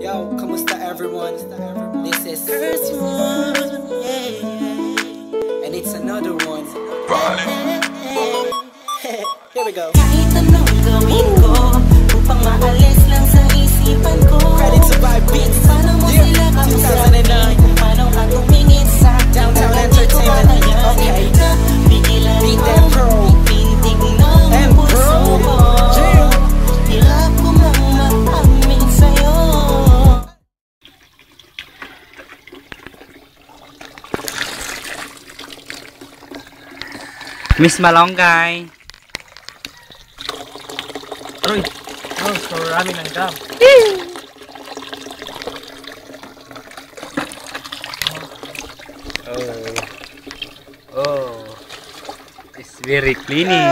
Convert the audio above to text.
Yo, kamusta everyone? This is first one, and it's another one. Here we go. Kahit anong gawin ko upang maalis lang sa isipan ko. Ready to buy beats. Paano mo sila kamusabi? Kung paano ka tumingin sa Downtown Entertainment. Okay. Bigilan Beat mo that pro. pintig ng puso ko. Hirap ko mang maamin sa'yo. Miss Malonggay. Aroy! Oh, so rami ng gum. Oh, it's very cleaning.